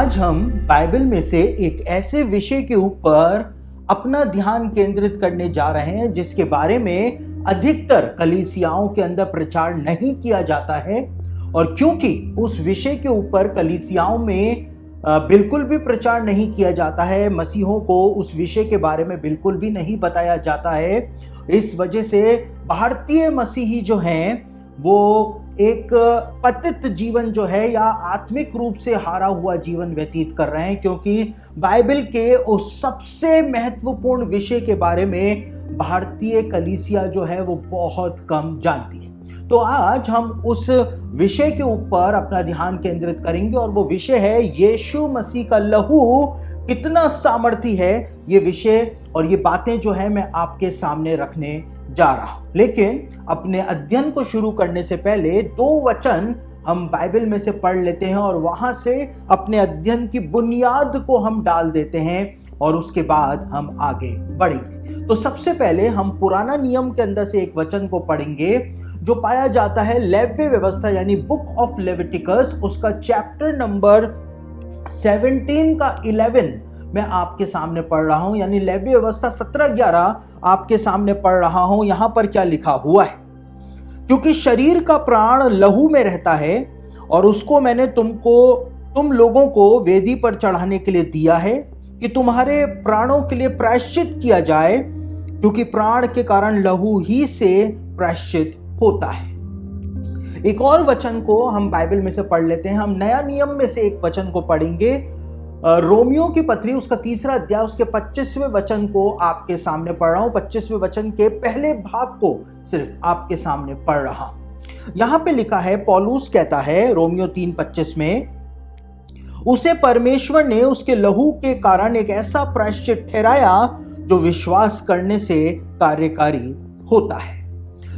आज हम बाइबल में से एक ऐसे विषय के ऊपर अपना ध्यान केंद्रित करने जा रहे हैं जिसके बारे में अधिकतर कलीसियाओं के अंदर प्रचार नहीं किया जाता है। और क्योंकि उस विषय के ऊपर कलीसियाओं में बिल्कुल भी प्रचार नहीं किया जाता है, मसीहों को उस विषय के बारे में बिल्कुल भी नहीं बताया जाता है, इस वजह से भारतीय मसीही जो हैं वो एक पतित जीवन जो है या आत्मिक रूप से हारा हुआ जीवन व्यतीत कर रहे हैं, क्योंकि बाइबल के उस सबसे महत्वपूर्ण विषय के बारे में भारतीय कलीसिया जो है वो बहुत कम जानती है। तो आज हम उस विषय के ऊपर अपना ध्यान केंद्रित करेंगे और वो विषय है यीशु मसीह का लहू कितना सामर्थी है। ये विषय और ये बातें जो है मैं आपके सामने रखने जा रहा हूं। लेकिन अपने अध्ययन को शुरू करने से पहले दो वचन हम बाइबल में से पढ़ लेते हैं और वहां से अपने अध्ययन की बुनियाद को हम डाल देते हैं और उसके बाद हम आगे बढ़ेंगे। तो सबसे पहले हम पुराना नियम के अंदर से एक वचन को पढ़ेंगे जो पाया जाता है लेव्य व्यवस्था यानी बुक ऑफ लेविटिकस, उसका चैप्टर नंबर 17 का 11 मैं आपके सामने पढ़ रहा हूं, यानी लेव्य व्यवस्था 17-11 आपके सामने पढ़ रहा हूं। यहां पर क्या लिखा हुआ है, क्योंकि शरीर का प्राण लहू में रहता है और उसको मैंने तुम लोगों को वेदी पर चढ़ाने के लिए दिया है कि तुम्हारे प्राणों के लिए प्रायश्चित किया जाए, क्योंकि प्राण के कारण लहू ही से प्रायश्चित होता है। एक और वचन को हम बाइबल में से पढ़ लेते हैं। हम नया नियम में से एक वचन को पढ़ेंगे, रोमियो की पत्री उसका 3रा अध्याय उसके 25वें वचन को आपके सामने पढ़ रहा हूं। 25वें वचन के पहले भाग को सिर्फ आपके सामने पढ़ रहा हूं। यहां पे लिखा है, पौलुस कहता है रोमियो 3:25 में, उसे परमेश्वर ने उसके लहू के कारण एक ऐसा प्रायश्चित ठहराया जो विश्वास करने से कार्यकारी होता है।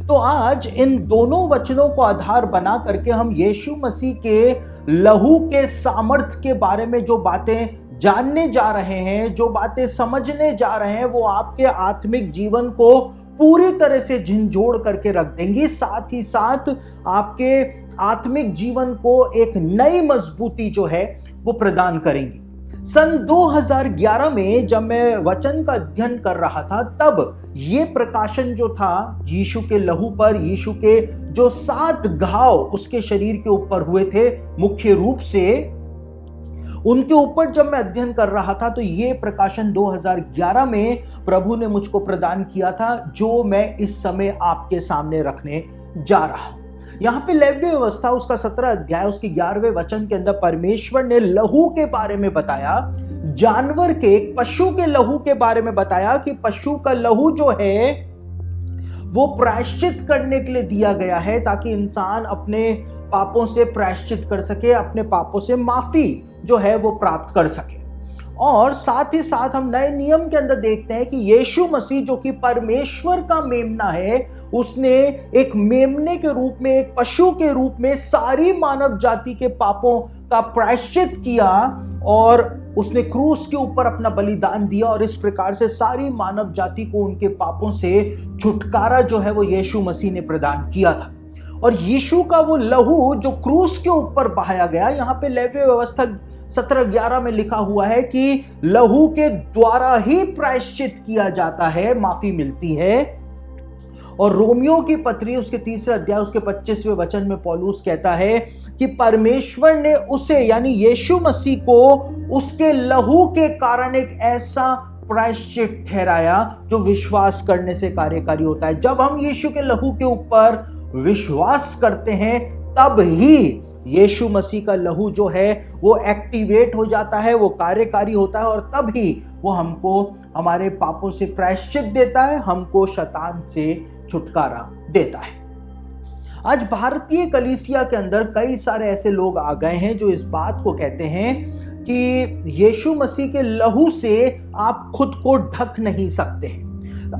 तो आज इन दोनों वचनों को आधार बना करके हम यीशु मसीह के लहू के सामर्थ्य के बारे में जो बातें जानने जा रहे हैं, जो बातें समझने जा रहे हैं, वो आपके आत्मिक जीवन को पूरी तरह से झंझोड़ करके रख देंगी, साथ ही साथ आपके आत्मिक जीवन को एक नई मजबूती जो है वो प्रदान करेंगी। सन 2011 में जब मैं वचन का अध्ययन कर रहा था, तब ये प्रकाशन जो था यीशु के लहू पर, यीशु के जो 7 घाव उसके शरीर के ऊपर हुए थे मुख्य रूप से, उनके ऊपर जब मैं अध्ययन कर रहा था तो ये प्रकाशन 2011 में प्रभु ने मुझको प्रदान किया था, जो मैं इस समय आपके सामने रखने जा रहा हूं। यहां पे लेव्य व्यवस्था उसका 17 अध्याय उसके 11वें वचन के अंदर परमेश्वर ने लहू के बारे में बताया, जानवर के, पशु के लहू के बारे में बताया कि पशु का लहू जो है वो प्रायश्चित करने के लिए दिया गया है, ताकि इंसान अपने पापों से प्रायश्चित कर सके, अपने पापों से माफी जो है वो प्राप्त कर सके। और साथ ही साथ हम नए नियम के अंदर देखते हैं कि यीशु मसीह जो कि परमेश्वर का मेमना है, उसने एक मेमने के रूप में, एक पशु के रूप में सारी मानव जाति के पापों का प्रायश्चित किया और उसने क्रूस के ऊपर अपना बलिदान दिया, और इस प्रकार से सारी मानव जाति को उनके पापों से छुटकारा जो है वो यीशु मसीह ने प्रदान किया था। और यीशु का वो लहू जो क्रूस के ऊपर बहाया गया, यहाँ पे लेव्य व्यवस्था 17-11 में लिखा हुआ है कि लहू के द्वारा ही प्रायश्चित किया जाता है, माफी मिलती है। और रोमियो की पत्री उसके 3रा अध्याय उसके 25वें वचन में पौलुस कहता है कि परमेश्वर ने उसे यानी यीशु मसीह को उसके लहू के कारण एक ऐसा प्रायश्चित ठहराया जो विश्वास करने से कार्यकारी होता है। जब हम यीशु के लहू के ऊपर विश्वास करते हैं, तब ही यीशु मसीह का लहू जो है वो एक्टिवेट हो जाता है, वो कार्यकारी होता है, और तब ही वो हमको हमारे पापों से प्रायश्चित देता है, हमको शैतान से छुटकारा देता है। आज भारतीय कलीसिया के अंदर कई सारे ऐसे लोग आ गए हैं जो इस बात को कहते हैं कि यीशु मसीह के लहू से आप खुद को ढक नहीं सकते हैं,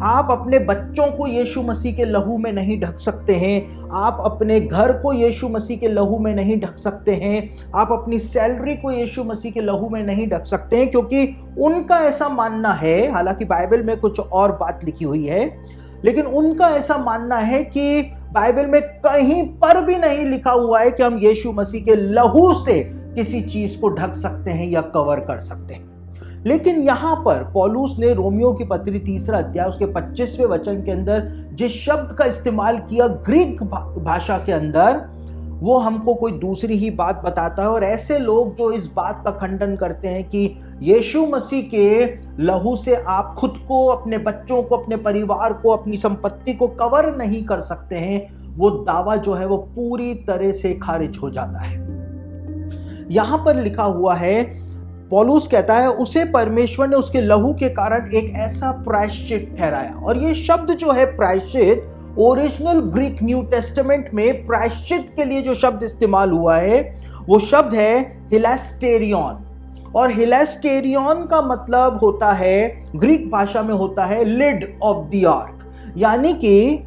आप अपने बच्चों को यीशु मसीह के लहू में नहीं ढक सकते हैं, आप अपने घर को यीशु मसीह के लहू में नहीं ढक सकते हैं, आप अपनी सैलरी को यीशु मसीह के लहू में नहीं ढक सकते हैं, क्योंकि उनका ऐसा मानना है, हालांकि बाइबल में कुछ और बात लिखी हुई है, लेकिन उनका ऐसा मानना है कि बाइबल में कहीं पर भी नहीं लिखा हुआ है कि हम यीशु मसीह के लहू से किसी चीज को ढक सकते हैं या कवर कर सकते हैं। लेकिन यहां पर पौलुस ने रोमियो की पत्री 3 अध्याय उसके 25वें वचन के अंदर जिस शब्द का इस्तेमाल किया ग्रीक भाषा के अंदर, वो हमको कोई दूसरी ही बात बताता है। और ऐसे लोग जो इस बात का खंडन करते हैं कि यीशु मसीह के लहू से आप खुद को, अपने बच्चों को, अपने परिवार को, अपनी संपत्ति को कवर नहीं कर सकते हैं, वो दावा जो है वो पूरी तरह से खारिज हो जाता है। यहां पर लिखा हुआ है, पौलुस कहता है उसे परमेश्वर ने उसके लहू के कारण एक ऐसा प्रायश्चित ठहराया। और ये शब्द जो है प्रायश्चित, ओरिजिनल ग्रीक न्यू टेस्टामेंट में प्रायश्चित के लिए जो शब्द इस्तेमाल हुआ है वो शब्द है हिलास्टेरियन। और हिलास्टेरियन का मतलब होता है, ग्रीक भाषा में होता है लिड ऑफ द आर्क, यानी कि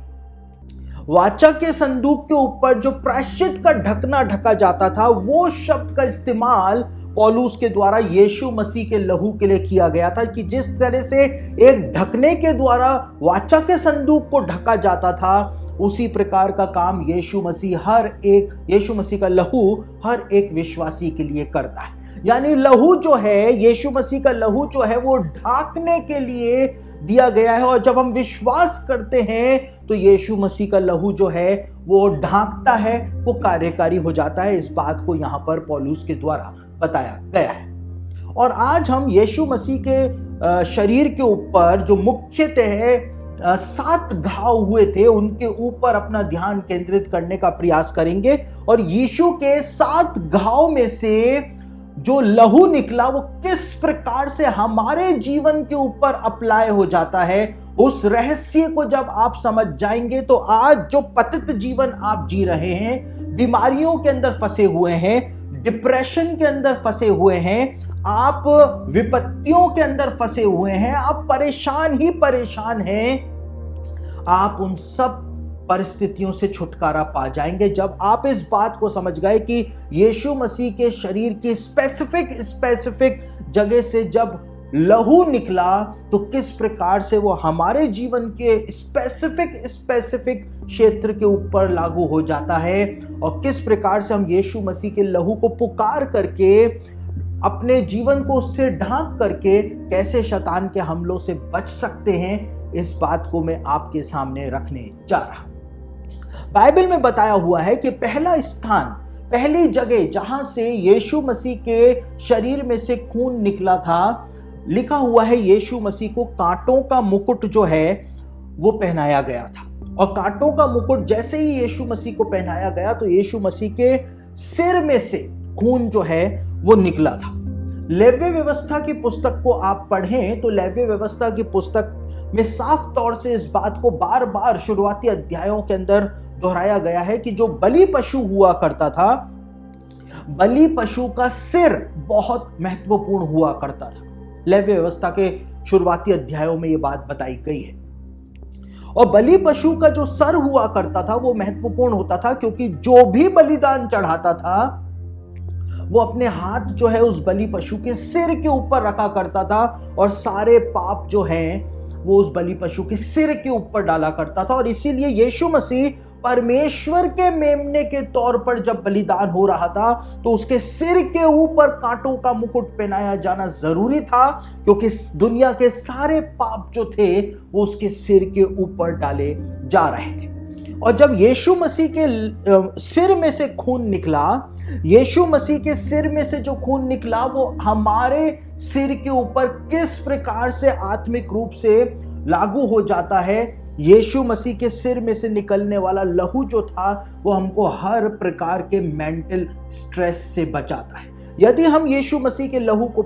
वाचा के संदूक के ऊपर जो प्रायश्चित का ढकना ढका जाता था, वो शब्द का इस्तेमाल पौलुस के द्वारा यीशु मसीह के लहू के लिए किया गया था कि जिस तरह से एक ढकने के द्वारा वाचा के संदूक को ढका जाता था, उसी प्रकार का काम यीशु मसीह का लहू हर एक विश्वासी के लिए करता है। यानी लहू जो है, यीशु मसीह का लहू जो है वो ढांकने के लिए दिया गया है। और जब हम विश्वास करते हैं तो यीशु मसीह का लहू जो है वो ढांकता है, वो कार्यकारी हो जाता है। इस बात को यहां पर पौलुस के द्वारा बताया गया है। और आज हम यीशु मसीह के शरीर के ऊपर जो मुख्यतः 7 घाव हुए थे, उनके ऊपर अपना ध्यान केंद्रित करने का प्रयास करेंगे। और यीशु के 7 घाव में से जो लहू निकला वो किस प्रकार से हमारे जीवन के ऊपर अप्लाई हो जाता है, उस रहस्य को जब आप समझ जाएंगे तो आज जो पतित जीवन आप जी रहे हैं, बीमारियों के अंदर फंसे हुए हैं, डिप्रेशन के अंदर फंसे हुए हैं, आप विपत्तियों के अंदर फंसे हुए हैं, आप परेशान ही परेशान हैं, आप उन सब परिस्थितियों से छुटकारा पा जाएंगे जब आप इस बात को समझ गए कि यीशु मसीह के शरीर की स्पेसिफिक जगह से जब लहू निकला तो किस प्रकार से वो हमारे जीवन के स्पेसिफिक क्षेत्र के ऊपर लागू हो जाता है, और किस प्रकार से हम यीशु मसीह के लहू को पुकार करके अपने जीवन को उससे ढांक करके कैसे शैतान के हमलों से बच सकते हैं, इस बात को मैं आपके सामने रखने जा रहा हूं। बाइबल में बताया हुआ है कि पहला स्थान, पहली जगह जहां से यीशु मसीह के शरीर में से खून निकला था, लिखा हुआ है यीशु मसीह को कांटों का मुकुट जो है वो पहनाया गया था। और कांटों का मुकुट जैसे ही यीशु मसीह को पहनाया गया तो यीशु मसीह के सिर में से खून जो है वो निकला था। लेव्य व्यवस्था की पुस्तक को आप पढ़ें तो लेव्य व्यवस्था की पुस्तक में साफ तौर से इस बात को बार बार शुरुआती अध्यायों के अंदर दोहराया गया है कि जो बलि पशु हुआ करता था, बलि पशु का सिर बहुत महत्वपूर्ण हुआ करता था। लेव्य व्यवस्था के शुरुआती अध्यायों में यह बात बताई गई है। और बलि पशु का जो सर हुआ करता था वो महत्वपूर्ण होता था, क्योंकि जो भी बलिदान चढ़ाता था वो अपने हाथ जो है उस बलि पशु के सिर के ऊपर रखा करता था, और सारे पाप जो हैं वो उस बलि पशु के सिर के ऊपर डाला करता था। और इसीलिए यीशु मसीह परमेश्वर के मेमने के तौर पर जब बलिदान हो रहा था तो उसके सिर के ऊपर कांटों का मुकुट पहनाया जाना जरूरी था, क्योंकि दुनिया के सारे पाप जो थे वो उसके सिर के ऊपर डाले जा रहे थे। और जब यीशु मसीह के सिर में से खून निकला, यीशु मसीह के सिर में से जो खून निकला वो हमारे सिर के ऊपर किस प्रकार से आत्मिक रूप से लागू हो जाता है। यीशु मसीह के सिर में से निकलने वाला लहू जो था वो हमको हर प्रकार के मेंटल स्ट्रेस से बचाता है। यदि हम यीशु मसीह के लहू को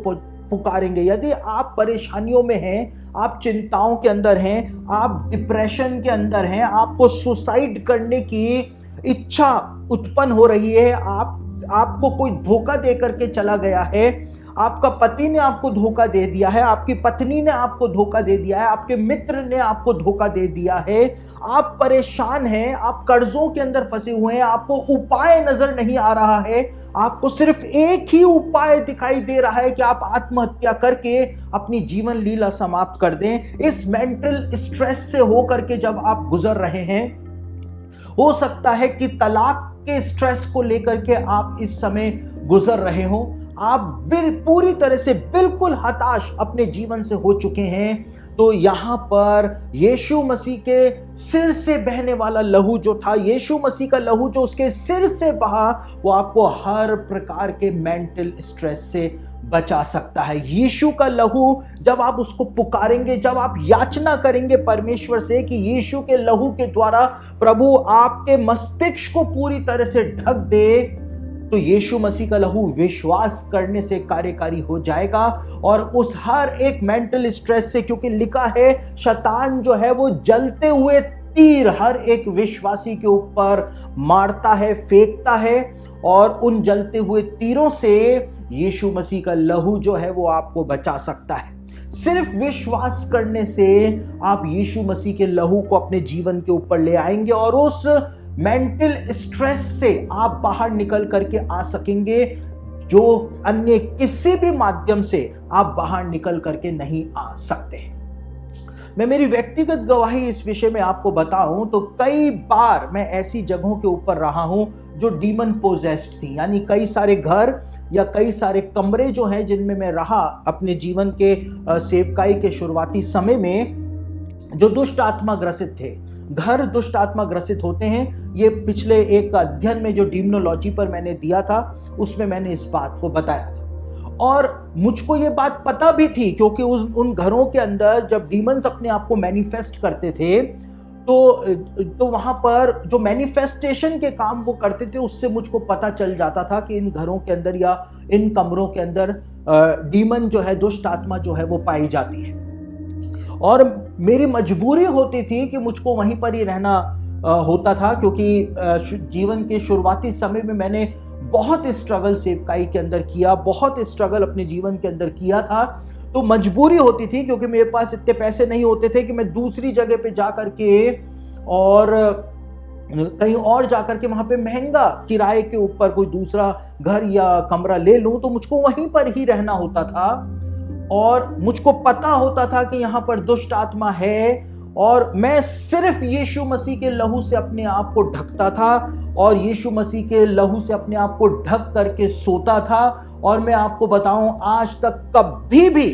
पुकारेंगे, यदि आप परेशानियों में हैं, आप चिंताओं के अंदर हैं, आप डिप्रेशन के अंदर हैं, आपको सुसाइड करने की इच्छा उत्पन्न हो रही है, आपको कोई धोखा दे करके चला गया है, आपका पति ने आपको धोखा दे दिया है, आपकी पत्नी ने आपको धोखा दे दिया है, आपके मित्र ने आपको धोखा दे दिया है, आप परेशान हैं, आप कर्जों के अंदर फंसे हुए हैं, आपको उपाय नजर नहीं आ रहा है, आपको सिर्फ एक ही उपाय दिखाई दे रहा है कि आप आत्महत्या करके अपनी जीवन लीला समाप्त कर दें। इस मेंटल स्ट्रेस से होकर के जब आप गुजर रहे हैं, हो सकता है कि तलाक के स्ट्रेस को लेकर के आप इस समय गुजर रहे हो, आप पूरी तरह से बिल्कुल हताश अपने जीवन से हो चुके हैं, तो यहां पर यीशु मसीह के सिर से बहने वाला लहू जो था, यीशु मसीह का लहू जो उसके सिर से बहा, वो आपको हर प्रकार के मेंटल स्ट्रेस से बचा सकता है। यीशु का लहू, जब आप उसको पुकारेंगे, जब आप याचना करेंगे परमेश्वर से कि यीशु के लहू के द्वारा प्रभु आपके मस्तिष्क को पूरी तरह से ढक दे, तो यीशु मसीह का लहू विश्वास करने से कार्यकारी हो जाएगा और उस हर एक मेंटल स्ट्रेस से, क्योंकि लिखा है शैतान जो है वो जलते हुए तीर हर एक विश्वासी के ऊपर मारता है, फेंकता है, और उन जलते हुए तीरों से यीशु मसीह का लहू जो है वो आपको बचा सकता है। सिर्फ विश्वास करने से आप यीशु मसीह के लहू को अपने जीवन के ऊपर ले आएंगे और उस मेंटल स्ट्रेस से आप बाहर निकल करके आ सकेंगे, जो अन्य किसी भी माध्यम से आप बाहर निकल करके नहीं आ सकते। मैं मेरी व्यक्तिगत गवाही इस विषय में आपको बताऊं तो कई बार मैं ऐसी जगहों के ऊपर रहा हूं जो डीमन पोजेस्ड थी, यानी कई सारे घर या कई सारे कमरे जो हैं जिनमें मैं रहा अपने जीवन के सेवकाई के शुरुआती समय में, जो दुष्ट आत्मा ग्रसित थे। घर दुष्ट आत्मा ग्रसित होते हैं, ये पिछले एक अध्ययन में जो डीमनोलॉजी पर मैंने दिया था उसमें मैंने इस बात को बताया था, और मुझको ये बात पता भी थी क्योंकि उन घरों के अंदर जब डीमंस अपने आप को मैनिफेस्ट करते थे तो वहां पर जो मैनिफेस्टेशन के काम वो करते थे, उससे मुझको पता चल जाता था कि इन घरों के अंदर या इन कमरों के अंदर डीमन जो है, दुष्ट आत्मा जो है वो पाई जाती है। और मेरी मजबूरी होती थी कि मुझको वहीं पर ही रहना होता था, क्योंकि जीवन के शुरुआती समय में मैंने बहुत स्ट्रगल सेवकाई के अंदर किया, बहुत स्ट्रगल अपने जीवन के अंदर किया था। तो मजबूरी होती थी क्योंकि मेरे पास इतने पैसे नहीं होते थे कि मैं दूसरी जगह पे जा करके और कहीं और जाकर के वहां पे महंगा किराए के ऊपर कोई दूसरा घर या कमरा ले लूं, तो मुझको वहीं पर ही रहना होता था। और मुझको पता होता था कि यहाँ पर दुष्ट आत्मा है, और मैं सिर्फ यीशु मसीह के लहू से अपने आप को ढकता था और यीशु मसीह के लहू से अपने आप को ढक करके सोता था। और मैं आपको बताऊं, आज तक कभी भी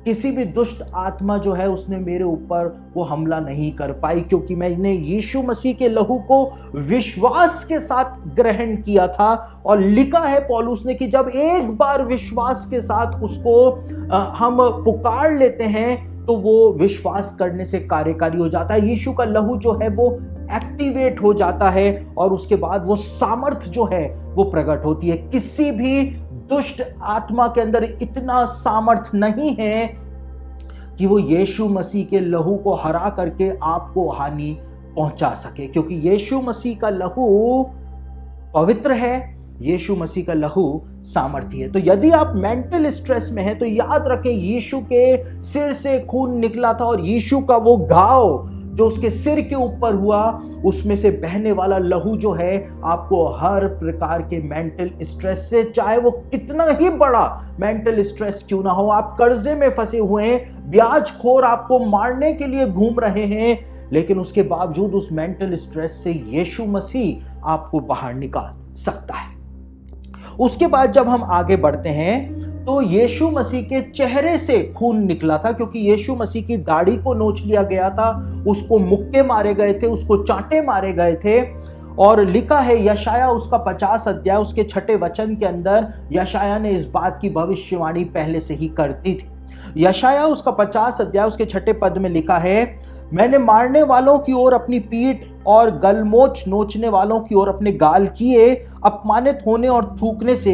किसी भी दुष्ट आत्मा जो है उसने मेरे ऊपर वो हमला नहीं कर पाई, क्योंकि मैंने यीशु मसीह के लहू को विश्वास के साथ ग्रहण किया था। और लिखा है पौलुस ने कि जब एक बार विश्वास के साथ उसको हम पुकार लेते हैं तो वो विश्वास करने से कार्यकारी हो जाता है। यीशु का लहू जो है वो एक्टिवेट हो जाता है और उसके बाद वो सामर्थ जो है वो प्रकट होती है। किसी भी दुष्ट आत्मा के अंदर इतना सामर्थ नहीं है कि वो यीशु मसीह के लहू को हरा करके आपको हानि पहुंचा सके, क्योंकि यीशु मसीह का लहू पवित्र है, यीशु मसीह का लहू सामर्थी है। तो यदि आप मेंटल स्ट्रेस में हैं तो याद रखें, यीशु के सिर से खून निकला था और यीशु का वो घाव जो उसके सिर के ऊपर हुआ, उसमें से बहने वाला लहू जो है आपको हर प्रकार के मेंटल स्ट्रेस से, चाहे वो कितना ही बड़ा मेंटल स्ट्रेस क्यों ना हो, आप कर्जे में फंसे हुए हैं, ब्याजखोर आपको मारने के लिए घूम रहे हैं, लेकिन उसके बावजूद उस मेंटल स्ट्रेस से यीशु मसीह आपको बाहर निकाल सकता है। उसके बाद जब हम आगे बढ़ते हैं तो यीशु मसीह के चेहरे से खून निकला था, क्योंकि यीशु मसीह की दाढ़ी को नोच लिया गया था, उसको मुक्के मारे गए थे, उसको चांटे मारे गए थे। और लिखा है यशाया उसका 50 अध्याय उसके 6 वचन के अंदर, यशाया ने इस बात की भविष्यवाणी पहले से ही कर दी थी। यशाया उसका 50 अध्याय उसके 6 पद में लिखा है, मैंने मारने वालों की ओर अपनी पीठ और गलमोच नोचने वालों की ओर अपने गाल किए, अपमानित होने और थूकने से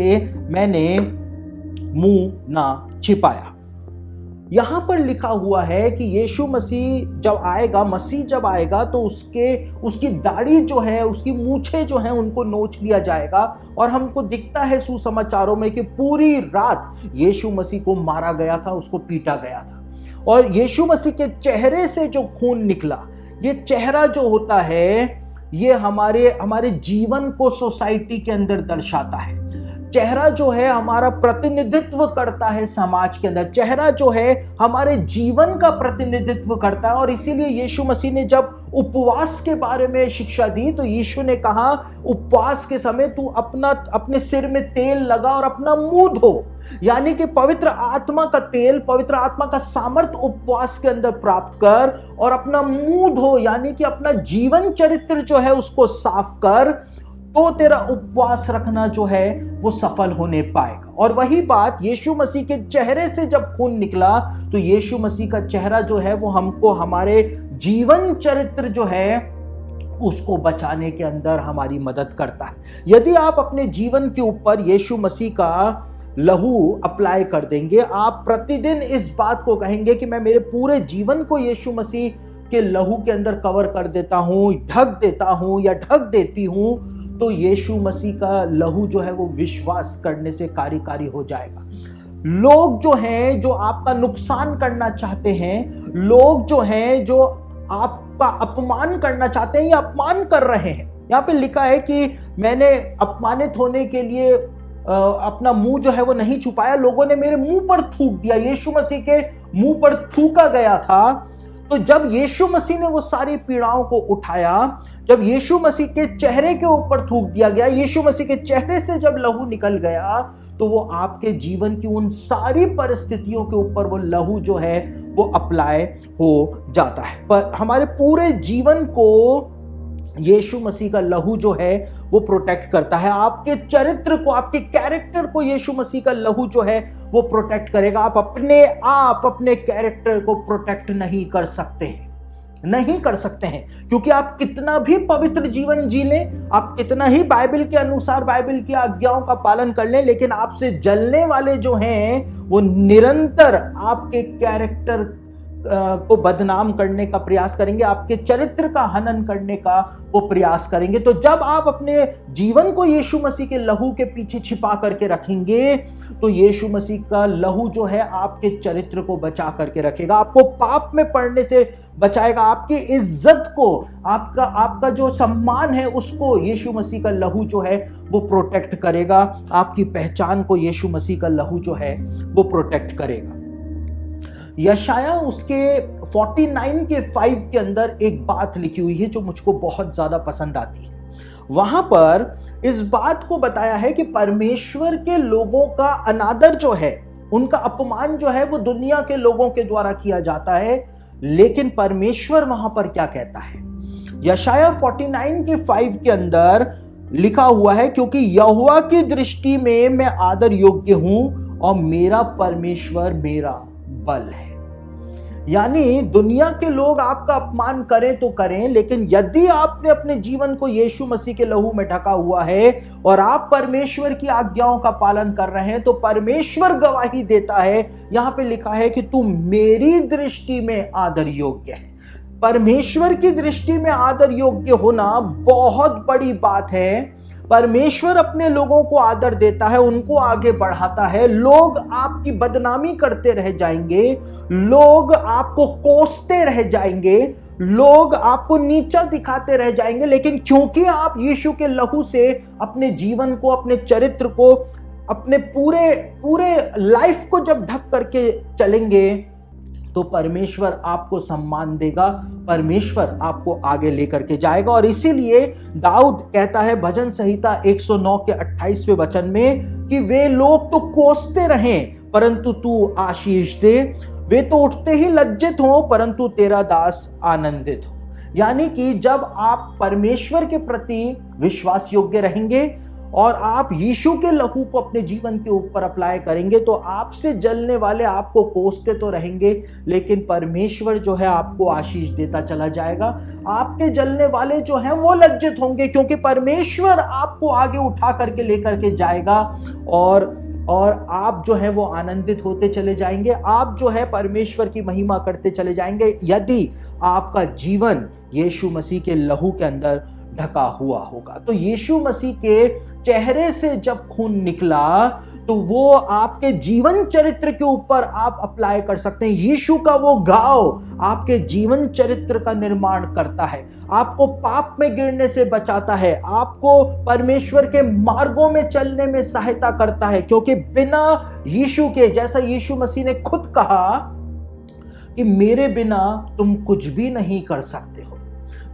मैंने मुंह ना छिपाया। यहां पर लिखा हुआ है कि यीशु मसीह जब आएगा तो उसकी दाढ़ी जो है, उसकी मूछें जो हैं उनको नोच लिया जाएगा। और हमको दिखता है सुसमाचारों में कि पूरी रात यीशु मसीह को मारा गया था, उसको पीटा गया था। और यीशु मसीह के चेहरे से जो खून निकला, ये चेहरा जो होता है ये हमारे जीवन को सोसाइटी के अंदर दर्शाता है। चेहरा जो है हमारा प्रतिनिधित्व करता है समाज के अंदर, चेहरा जो है हमारे जीवन का प्रतिनिधित्व करता है। और इसीलिए यीशु मसीह ने जब उपवास के बारे में शिक्षा दी तो यीशु ने कहा उपवास के समय तू अपने सिर में तेल लगा और अपना मुंह धो, यानी कि पवित्र आत्मा का तेल, पवित्र आत्मा का सामर्थ्य उपवास के अंदर प्राप्त कर और अपना मुंह धो, यानी कि अपना जीवन चरित्र जो है उसको साफ कर, तो तेरा उपवास रखना जो है वो सफल होने पाएगा। और वही बात यीशु मसीह के चेहरे से जब खून निकला तो यीशु मसीह का चेहरा जो है वो हमको हमारे जीवन चरित्र जो है उसको बचाने के अंदर हमारी मदद करता है। यदि आप अपने जीवन के ऊपर यीशु मसीह का लहू अप्लाई कर देंगे, आप प्रतिदिन इस बात को कहेंगे कि मैं मेरे पूरे जीवन को यीशु मसीह के लहू के अंदर कवर कर देता हूं, ढक देता हूं या ढक देती हूं, तो यीशु मसीह का लहू जो है वो विश्वास करने से कार्यकारी हो जाएगा। लोग जो हैं जो आपका नुकसान करना चाहते हैं, लोग जो हैं जो आपका अपमान करना चाहते हैं या अपमान कर रहे हैं, यहाँ पे लिखा है कि मैंने अपमानित होने के लिए अपना मुंह जो है वो नहीं छुपाया, लोगों ने मेरे मुंह पर थूक दिया। यीशु मसीह के मुंह पर थूका गया था। तो जब यीशु मसीह ने वो सारी पीड़ाओं को उठाया, जब यीशु मसीह के चेहरे के ऊपर थूक दिया गया, यीशु मसीह के चेहरे से जब लहू निकल गया, तो वो आपके जीवन की उन सारी परिस्थितियों के ऊपर वो लहू जो है वो अप्लाई हो जाता है। पर हमारे पूरे जीवन को यीशु मसीह का लहू जो है वो प्रोटेक्ट करता है। आपके चरित्र को, आपके कैरेक्टर को यीशु मसीह का लहू जो है वो प्रोटेक्ट करेगा। आप अपने कैरेक्टर को प्रोटेक्ट नहीं कर सकते हैं, क्योंकि आप कितना भी पवित्र जीवन जी लें, आप कितना ही बाइबल के अनुसार बाइबल की आज्ञाओं का पालन कर लें, लेकिन आपसे जलने वाले जो हैं वो निरंतर आपके कैरेक्टर को बदनाम करने का प्रयास करेंगे, आपके चरित्र का हनन करने का वो प्रयास करेंगे। तो जब आप अपने जीवन को यीशु मसीह के लहू के पीछे छिपा करके रखेंगे, तो यीशु मसीह का लहू जो है आपके चरित्र को बचा करके रखेगा, आपको पाप में पड़ने से बचाएगा, आपकी इज्जत को, आपका जो सम्मान है उसको यीशु मसीह का लहू जो है वो प्रोटेक्ट करेगा। आपकी पहचान को यीशु मसीह का लहू जो है वो प्रोटेक्ट करेगा। यशाया उसके 49 के 5 के अंदर एक बात लिखी हुई है जो मुझको बहुत ज्यादा पसंद आती है। वहां पर इस बात को बताया है कि परमेश्वर के लोगों का अनादर जो है, उनका अपमान जो है वो दुनिया के लोगों के द्वारा किया जाता है, लेकिन परमेश्वर वहां पर क्या कहता है? यशाया 49 के 5 के अंदर लिखा हुआ है, क्योंकि यहोवा की दृष्टि में मैं आदर योग्य हूं और मेरा परमेश्वर मेरा बल है। यानी दुनिया के लोग आपका अपमान करें तो करें, लेकिन यदि आपने अपने जीवन को यीशु मसीह के लहू में ढका हुआ है और आप परमेश्वर की आज्ञाओं का पालन कर रहे हैं, तो परमेश्वर गवाही देता है। यहां पे लिखा है कि तू मेरी दृष्टि में आदर योग्य है। परमेश्वर की दृष्टि में आदर योग्य होना बहुत बड़ी बात है। परमेश्वर अपने लोगों को आदर देता है, उनको आगे बढ़ाता है। लोग आपकी बदनामी करते रह जाएंगे, लोग आपको कोसते रह जाएंगे, लोग आपको नीचा दिखाते रह जाएंगे, लेकिन क्योंकि आप यीशु के लहू से अपने जीवन को, अपने चरित्र को, अपने पूरे लाइफ को जब ढक करके चलेंगे, तो परमेश्वर आपको सम्मान देगा, परमेश्वर आपको आगे लेकर के जाएगा। और इसीलिए दाऊद कहता है भजन संहिता 109 के 28वें वचन में कि वे लोग तो कोसते रहें परंतु तू आशीष दे, वे तो उठते ही लज्जित हो परंतु तेरा दास आनंदित हो। यानी कि जब आप परमेश्वर के प्रति विश्वास योग्य रहेंगे और आप यीशु के लहू को अपने जीवन के ऊपर अप्लाई करेंगे, तो आपसे जलने वाले आपको कोसते तो रहेंगे, लेकिन परमेश्वर जो है आपको आशीष देता चला जाएगा। आपके जलने वाले जो हैं वो लज्जित होंगे, क्योंकि परमेश्वर आपको आगे उठा करके लेकर के जाएगा और आप जो है वो आनंदित होते चले जाएंगे। आप जो है परमेश्वर की महिमा करते चले जाएंगे, यदि आपका जीवन यीशु मसीह के लहू के अंदर ढका हुआ होगा। तो यीशु मसीह के चेहरे से जब खून निकला तो वो आपके जीवन चरित्र के ऊपर आप अप्लाई कर सकते हैं। यीशु का वो घाव आपके जीवन चरित्र का निर्माण करता है, आपको पाप में गिरने से बचाता है, आपको परमेश्वर के मार्गों में चलने में सहायता करता है, क्योंकि बिना यीशु के, जैसा यीशु मसीह ने खुद कहा कि मेरे बिना तुम कुछ भी नहीं कर सकते हो।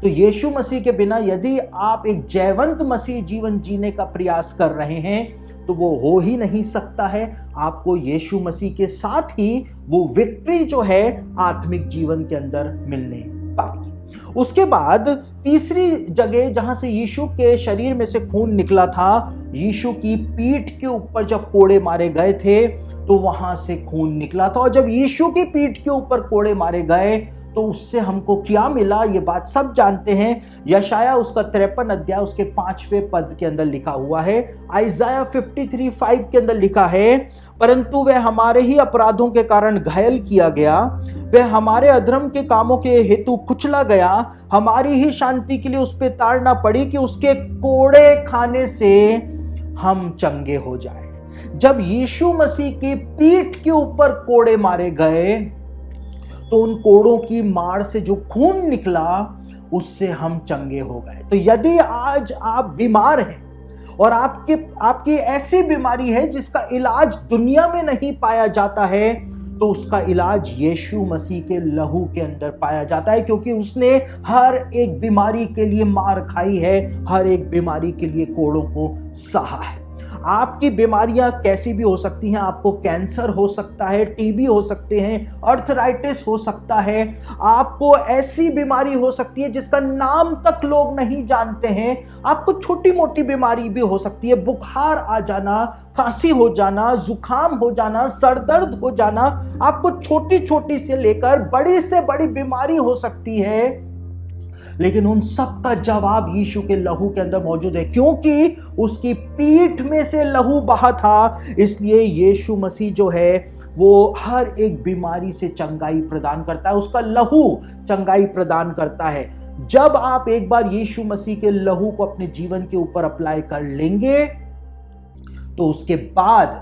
तो यीशु मसीह के बिना यदि आप एक जयवंत मसीह जीवन जीने का प्रयास कर रहे हैं तो वो हो ही नहीं सकता है। आपको यीशु मसीह के साथ ही वो विक्ट्री जो है आत्मिक जीवन के अंदर मिलने पाएगी। उसके बाद तीसरी जगह जहां से यीशु के शरीर में से खून निकला था, यीशु की पीठ के ऊपर जब कोड़े मारे गए थे तो वहां से खून निकला था। और जब यीशु की पीठ के ऊपर कोड़े मारे गए तो उससे हमको क्या मिला, ये बात सब जानते हैं। यशाया उसका 53 अध्याय उसके 5वें पद के अंदर लिखा हुआ है। आइजाया 53:5 के अंदर लिखा है, परंतु वह हमारे ही अपराधों के कारण घायल किया गया, वह हमारे अधर्म के कामों के हेतु कुचला गया, हमारी ही शांति के लिए उस पे ताड़ना पड़ी कि उसके कोड़े खाने से हम चंगे हो जाए। जब यीशु मसीह की पीठ के ऊपर कोड़े मारे गए तो उन कोड़ों की मार से जो खून निकला उससे हम चंगे हो गए। तो यदि आज आप बीमार हैं और आपकी ऐसी बीमारी है जिसका इलाज दुनिया में नहीं पाया जाता है, तो उसका इलाज यीशु मसीह के लहू के अंदर पाया जाता है, क्योंकि उसने हर एक बीमारी के लिए मार खाई है, हर एक बीमारी के लिए कोड़ों को सहा है। आपकी बीमारियां कैसी भी हो सकती हैं, आपको कैंसर हो सकता है, टीबी हो सकते हैं, अर्थराइटिस हो सकता है, आपको ऐसी बीमारी हो सकती है जिसका नाम तक लोग नहीं जानते हैं, आपको छोटी मोटी बीमारी भी हो सकती है, बुखार आ जाना, खांसी हो जाना, जुकाम हो जाना, सर दर्द हो जाना, आपको छोटी छोटी से लेकर बड़ी से बड़ी बीमारी हो सकती है। लेकिन उन सब का जवाब यीशु के लहू के अंदर मौजूद है, क्योंकि उसकी पीठ में से लहू बहा था। इसलिए यीशु मसीह जो है वो हर एक बीमारी से चंगाई प्रदान करता है, उसका लहू चंगाई प्रदान करता है। जब आप एक बार यीशु मसीह के लहू को अपने जीवन के ऊपर अप्लाई कर लेंगे तो उसके बाद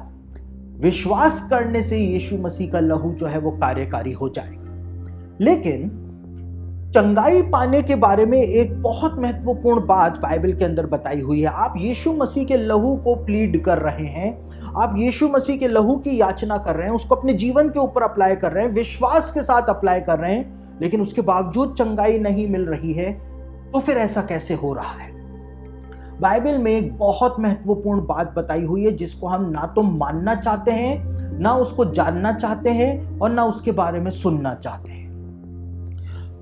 विश्वास करने से यीशु मसीह का लहू जो है वो कार्यकारी हो जाएगा। लेकिन चंगाई पाने के बारे में एक बहुत महत्वपूर्ण बात बाइबल के अंदर बताई हुई है। आप यीशु मसीह के लहू को प्लीड कर रहे हैं, आप यीशु मसीह के लहू की याचना कर रहे हैं, उसको अपने जीवन के ऊपर अप्लाई कर रहे हैं, विश्वास के साथ अप्लाई कर रहे हैं, लेकिन उसके बावजूद चंगाई नहीं मिल रही है, तो फिर ऐसा कैसे हो रहा है? बाइबल में एक बहुत महत्वपूर्ण बात बताई हुई है जिसको हम ना तो मानना चाहते हैं, ना उसको जानना चाहते हैं और ना उसके बारे में सुनना चाहते हैं।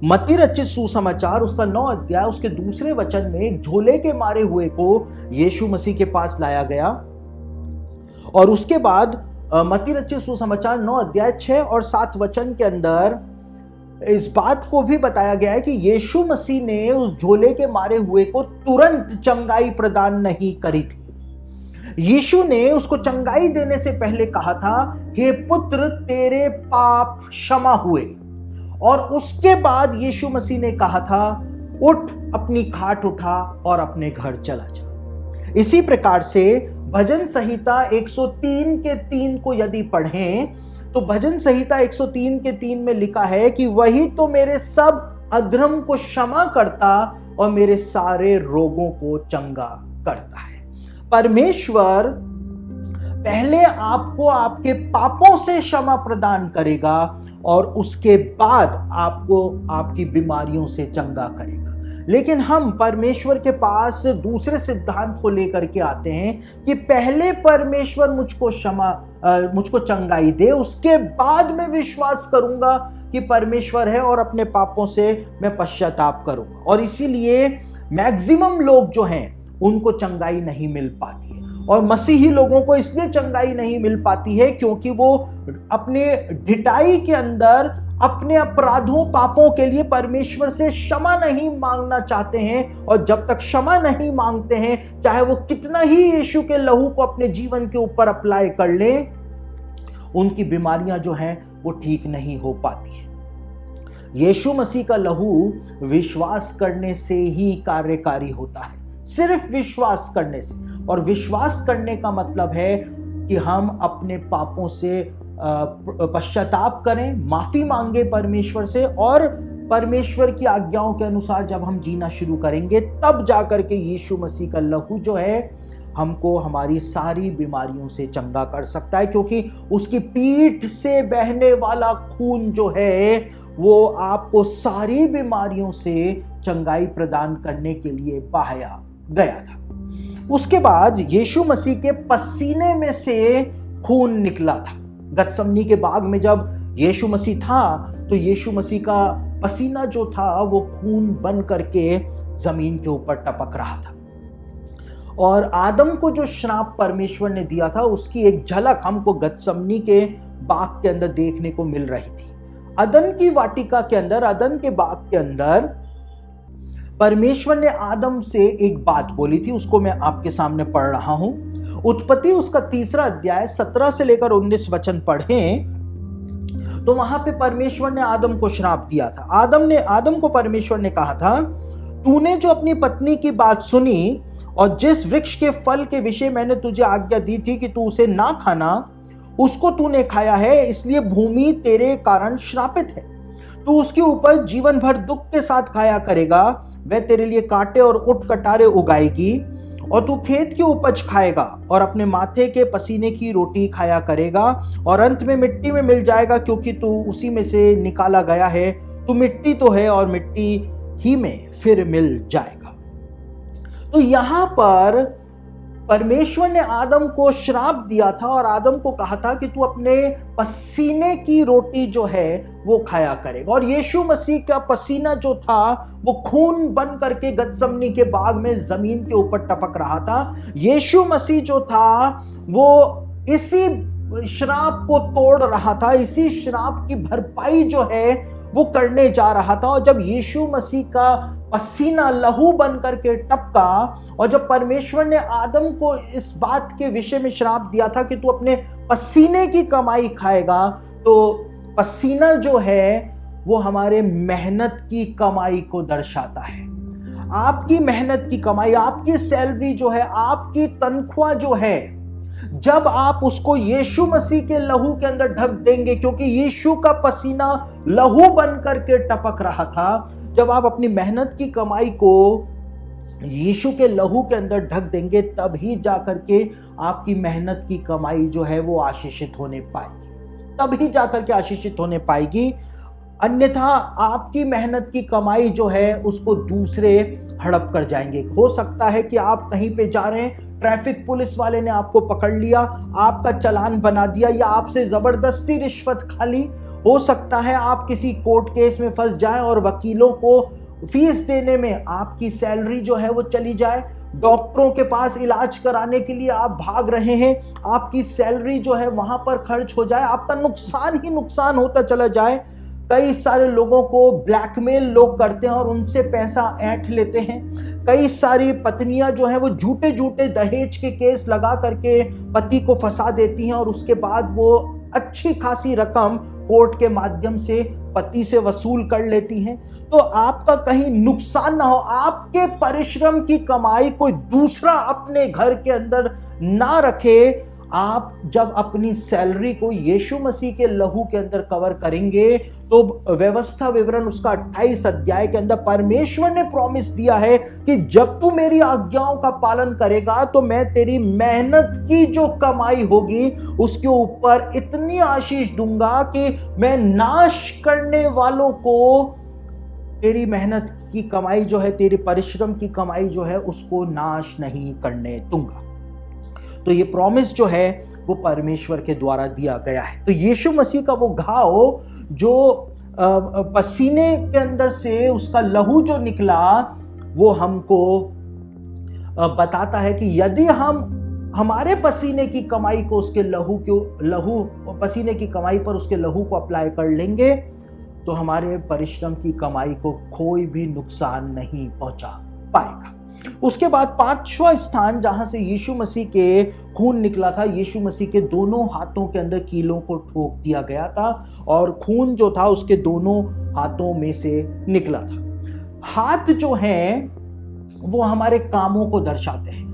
मत्ती रचित सुसमाचार उसका 9 अध्याय उसके 2 वचन में एक झोले के मारे हुए को यीशु मसीह के पास लाया गया, और उसके बाद मत्ती रचित सुसमाचार 9 अध्याय 6 और 7 वचन के अंदर इस बात को भी बताया गया है कि यीशु मसीह ने उस झोले के मारे हुए को तुरंत चंगाई प्रदान नहीं करी थी। यीशु ने उसको चंगाई देने से पहले कहा था, हे पुत्र तेरे पाप क्षमा हुए, और उसके बाद यीशु मसीह ने कहा था, उठ अपनी खाट उठा और अपने घर चला जा। इसी प्रकार से भजन संहिता 103 के 3 को यदि पढ़ें तो भजन संहिता 103 के 3 में लिखा है कि वही तो मेरे सब अधर्म को क्षमा करता और मेरे सारे रोगों को चंगा करता है। परमेश्वर पहले आपको आपके पापों से क्षमा प्रदान करेगा और उसके बाद आपको आपकी बीमारियों से चंगा करेगा। लेकिन हम परमेश्वर के पास दूसरे सिद्धांत को लेकर के आते हैं कि पहले परमेश्वर मुझको चंगाई दे, उसके बाद मैं विश्वास करूंगा कि परमेश्वर है और अपने पापों से मैं पश्चाताप करूंगा। और इसीलिए मैक्सिमम लोग जो हैं उनको चंगाई नहीं मिल पाती है, और मसीही लोगों को इसलिए चंगाई नहीं मिल पाती है क्योंकि वो अपने ढिठाई के अंदर अपने अपराधों पापों के लिए परमेश्वर से क्षमा नहीं मांगना चाहते हैं। और जब तक क्षमा नहीं मांगते हैं, चाहे वो कितना ही यीशु के लहू को अपने जीवन के ऊपर अप्लाई कर लें, उनकी बीमारियां जो हैं वो ठीक नहीं हो पाती हैं। यीशु मसीह का लहू विश्वास करने से ही कार्यकारी होता है, सिर्फ विश्वास करने से। और विश्वास करने का मतलब है कि हम अपने पापों से पश्चाताप करें, माफी मांगे परमेश्वर से, और परमेश्वर की आज्ञाओं के अनुसार जब हम जीना शुरू करेंगे तब जाकर के यीशु मसीह का लहू जो है हमको हमारी सारी बीमारियों से चंगा कर सकता है, क्योंकि उसकी पीठ से बहने वाला खून जो है वो आपको सारी बीमारियों से चंगाई प्रदान करने के लिए बहाया गया था। उसके बाद यीशु मसीह के पसीने में से खून निकला था। गतसमनी के बाग में जब यीशु मसीह था तो यीशु मसीह का पसीना जो था वो खून बन करके जमीन के ऊपर टपक रहा था। और आदम को जो श्राप परमेश्वर ने दिया था उसकी एक झलक हमको गतसमनी के बाग के अंदर देखने को मिल रही थी। अदन की वाटिका के अंदर, अदन के बाग के अंदर परमेश्वर ने आदम से एक बात बोली थी, उसको मैं आपके सामने पढ़ रहा हूं। उत्पत्ति उसका 3 अध्याय 17 से लेकर 19 वचन पढ़ें तो वहां पे परमेश्वर ने आदम को श्राप दिया था। आदम को परमेश्वर ने कहा था, तूने जो अपनी पत्नी की बात सुनी और जिस वृक्ष के फल के विषय मैंने तुझे आज्ञा दी थी कि तू उसे ना खाना, उसको तूने खाया है, इसलिए भूमि तेरे कारण श्रापित है। तू उसके ऊपर जीवन भर दुख के साथ खाया करेगा, वह तेरे लिए कांटे और उट कटारे उगाएगी, और तू खेत की उपज खाएगा और अपने माथे के पसीने की रोटी खाया करेगा, और अंत में मिट्टी में मिल जाएगा, क्योंकि तू उसी में से निकाला गया है। तू मिट्टी तो है और मिट्टी ही में फिर मिल जाएगा। तो यहां पर परमेश्वर ने आदम को श्राप दिया था और आदम को कहा था कि तू अपने पसीने की रोटी जो है वो खाया करेगा। और यीशु मसीह का पसीना जो था वो खून बन करके गतसमनी के बाग में जमीन के ऊपर टपक रहा था। यीशु मसीह जो था वो इसी श्राप को तोड़ रहा था, इसी श्राप की भरपाई जो है वो करने जा रहा था। और जब यीशु मसीह का पसीना लहू बन करके टपका और जब परमेश्वर ने आदम को इस बात के विषय में श्राप दिया था कि तू अपने पसीने की कमाई खाएगा, तो पसीना जो है वो हमारे मेहनत की कमाई को दर्शाता है। आपकी मेहनत की कमाई, आपकी सैलरी जो है, आपकी तनख्वाह जो है, जब आप उसको यीशु मसीह के लहू के अंदर ढक देंगे, क्योंकि यीशु का पसीना लहू बन करके टपक रहा था, जब आप अपनी मेहनत की कमाई को यीशु के लहू के अंदर ढक देंगे तभी जाकर के आपकी मेहनत की कमाई जो है वो आशीषित होने पाएगी, तभी जाकर के आशीषित होने पाएगी। अन्यथा आपकी मेहनत की कमाई जो है उसको दूसरे हड़प कर जाएंगे। हो सकता है कि आप कहीं पे जा रहे हैं, ट्रैफिक पुलिस वाले ने आपको पकड़ लिया, आपका चालान बना दिया या आपसे जबरदस्ती रिश्वत खा ली। हो सकता है आप किसी कोर्ट केस में फंस जाएं और वकीलों को फीस देने में आपकी सैलरी जो है वो चली जाए। डॉक्टरों के पास इलाज कराने के लिए आप भाग रहे हैं, आपकी सैलरी जो है वहां पर खर्च हो जाए, आपका नुकसान ही नुकसान होता चला जाए। कई सारे लोगों को ब्लैकमेल लोग करते हैं और उनसे पैसा ऐंठ लेते हैं। कई सारी पत्नियां जो हैं वो झूठे झूठे दहेज के केस लगा करके पति को फंसा देती हैं और उसके बाद वो अच्छी खासी रकम कोर्ट के माध्यम से पति से वसूल कर लेती हैं। तो आपका कहीं नुकसान ना हो, आपके परिश्रम की कमाई कोई दूसरा अपने घर के अंदर ना रखे। आप जब अपनी सैलरी को यीशु मसीह के लहू के अंदर कवर करेंगे तो व्यवस्था विवरण उसका 28 अध्याय के अंदर परमेश्वर ने प्रॉमिस दिया है कि जब तू मेरी आज्ञाओं का पालन करेगा तो मैं तेरी मेहनत की जो कमाई होगी उसके ऊपर इतनी आशीष दूंगा कि मैं नाश करने वालों को तेरी मेहनत की कमाई जो है, तेरी परिश्रम की कमाई जो है उसको नाश नहीं करने दूंगा। तो ये प्रॉमिस जो है वो परमेश्वर के द्वारा दिया गया है। तो यीशु मसीह का वो घाव जो पसीने के अंदर से उसका लहू जो निकला वो हमको बताता है कि यदि हम हमारे पसीने की कमाई को उसके पसीने की कमाई पर उसके लहू को अप्लाई कर लेंगे तो हमारे परिश्रम की कमाई को कोई भी नुकसान नहीं पहुंचा पाएगा। उसके बाद पांचवा स्थान जहां से यीशु मसीह के खून निकला था, यीशु मसीह के दोनों हाथों के अंदर कीलों को ठोक दिया गया था और खून जो था उसके दोनों हाथों में से निकला था। हाथ जो हैं वो हमारे कामों को दर्शाते हैं।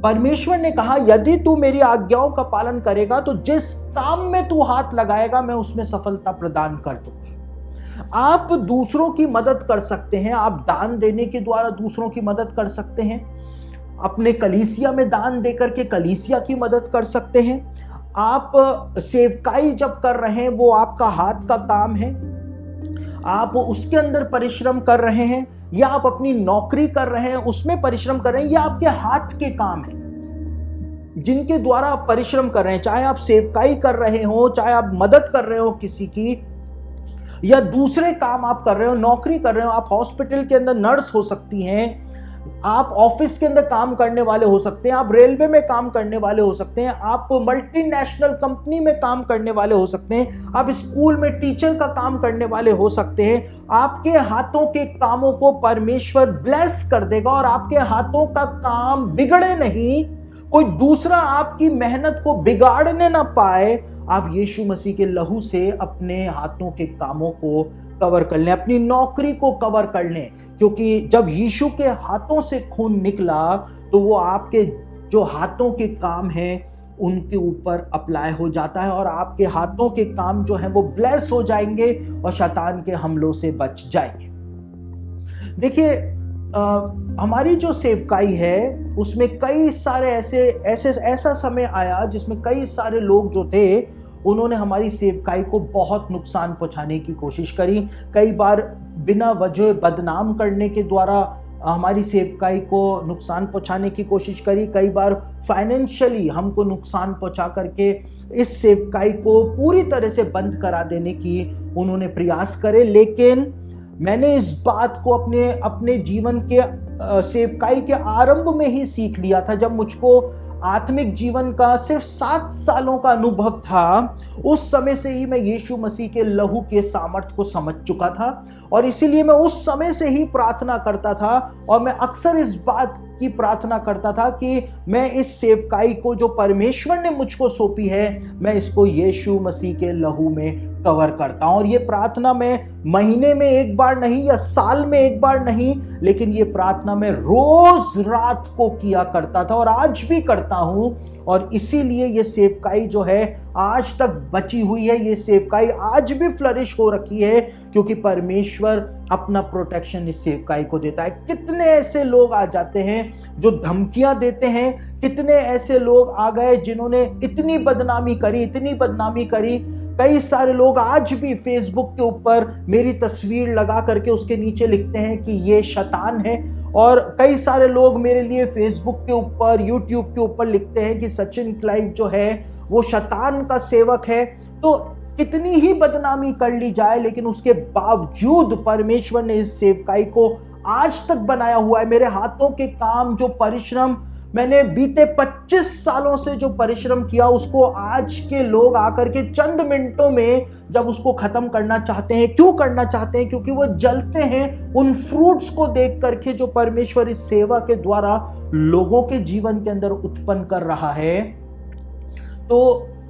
परमेश्वर ने कहा यदि तू मेरी आज्ञाओं का पालन करेगा तो जिस काम में तू हाथ लगाएगा मैं उसमें सफलता प्रदान कर दूंगा। आप दूसरों की मदद कर सकते हैं, आप दान देने के द्वारा दूसरों की मदद कर सकते हैं, अपने कलीसिया में दान देकर के कलीसिया की मदद कर सकते हैं। आप सेवकाई जब कर रहे हैं वो आपका हाथ का काम है, आप उसके अंदर परिश्रम कर रहे हैं, या आप अपनी नौकरी कर रहे हैं उसमें परिश्रम कर रहे हैं, या आपके हाथ के काम है जिनके द्वारा आप परिश्रम कर रहे हैं, चाहे आप सेवकाई कर रहे हो, चाहे आप मदद कर रहे हो किसी की, या दूसरे काम आप कर रहे हो, नौकरी कर रहे हो, आप हॉस्पिटल के अंदर नर्स हो सकती हैं, आप ऑफिस के अंदर काम करने वाले हो सकते हैं, आप रेलवे में काम करने वाले हो सकते हैं, आप मल्टीनेशनल कंपनी में काम करने वाले हो सकते हैं, आप स्कूल में टीचर का काम करने वाले हो सकते हैं। आपके हाथों के कामों को परमेश्वर ब्लेस कर देगा और आपके हाथों का काम बिगड़े नहीं, कोई दूसरा आपकी मेहनत को बिगाड़ने ना पाए। आप यीशु मसीह के लहू से अपने हाथों के कामों को कवर कर लें, अपनी नौकरी को कवर कर लें, क्योंकि जब यीशु के हाथों से खून निकला तो वो आपके जो हाथों के काम हैं उनके ऊपर अप्लाई हो जाता है और आपके हाथों के काम जो हैं वो ब्लेस हो जाएंगे और शैतान के हमलों से बच जाएंगे। देखिए, हमारी जो सेवकाई है उसमें कई सारे ऐसा समय आया जिसमें कई सारे लोग जो थे उन्होंने हमारी सेवकाई को बहुत नुकसान पहुंचाने की कोशिश करी। कई बार बिना वजह बदनाम करने के द्वारा हमारी सेवकाई को नुकसान पहुंचाने की कोशिश करी। कई बार फाइनेंशियली हमको नुकसान पहुंचा करके इस सेवकाई को पूरी तरह से बंद करा देने की उन्होंने प्रयास करे। लेकिन मैंने इस बात को अपने जीवन के सेवकाई के आरंभ में ही सीख लिया था। जब मुझको आत्मिक जीवन का सिर्फ 7 सालों का अनुभव था, उस समय से ही मैं यीशु मसीह के लहू के सामर्थ्य को समझ चुका था और इसीलिए मैं उस समय से ही प्रार्थना करता था और मैं अक्सर इस बात की प्रार्थना करता था कि मैं इस सेवकाई को जो परमेश्वर ने मुझको सौंपी है मैं इसको यीशु मसीह के लहू में कवर करता हूं। और ये प्रार्थना मैं महीने में एक बार नहीं या साल में एक बार नहीं, लेकिन ये प्रार्थना मैं रोज रात को किया करता था और आज भी करता हूं। और इसीलिए ये सेवकाई जो है आज तक बची हुई है, ये सेवकाई आज भी फ्लरिश हो रखी है, क्योंकि परमेश्वर अपना प्रोटेक्शन इस सेवकाई को देता है। कितने ऐसे लोग आ जाते हैं जो धमकियां देते हैं, कितने ऐसे लोग आ गए जिन्होंने इतनी बदनामी करी। कई सारे लोग आज भी फेसबुक के ऊपर मेरी तस्वीर लगा करके उसके नीचे लिखते हैं कि ये शैतान है, और कई सारे लोग मेरे लिए फेसबुक के ऊपर, यूट्यूब के ऊपर लिखते हैं कि सचिन क्लाइव जो है वो शैतान का सेवक है। तो कितनी ही बदनामी कर ली जाए, लेकिन उसके बावजूद परमेश्वर ने इस सेवकाई को आज तक बनाया हुआ है। मेरे हाथों के काम, जो परिश्रम मैंने बीते 25 सालों से जो परिश्रम किया, उसको आज के लोग आकर के चंद मिनटों में जब उसको खत्म करना चाहते हैं, क्यों करना चाहते हैं? क्योंकि वो जलते हैं उन फ्रूट्स को देख करके जो परमेश्वर इस सेवा के द्वारा लोगों के जीवन के अंदर उत्पन्न कर रहा है। तो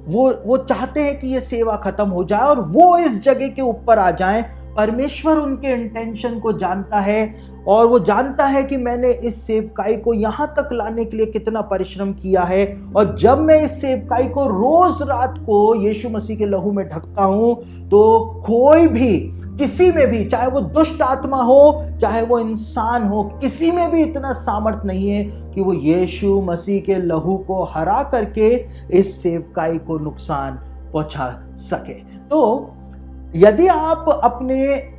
वो चाहते हैं कि ये सेवा खत्म हो जाए और वो इस जगह के ऊपर आ जाएं। परमेश्वर उनके इंटेंशन को जानता है और वो जानता है कि मैंने इस सेवकाई को यहाँ तक लाने के लिए कितना परिश्रम किया है। और जब मैं इस सेवकाई को रोज रात को यीशु मसीह के लहू में ढकता हूँ, तो कोई भी किसी में भी, चाहे वो दुष्ट आत्मा हो चाहे वो इंसान हो, किसी में भी इतना सामर्थ नहीं है कि वो यीशु मसीह के लहू को हरा करके इस सेवकाई को नुकसान पहुंचा सके। तो यदि आप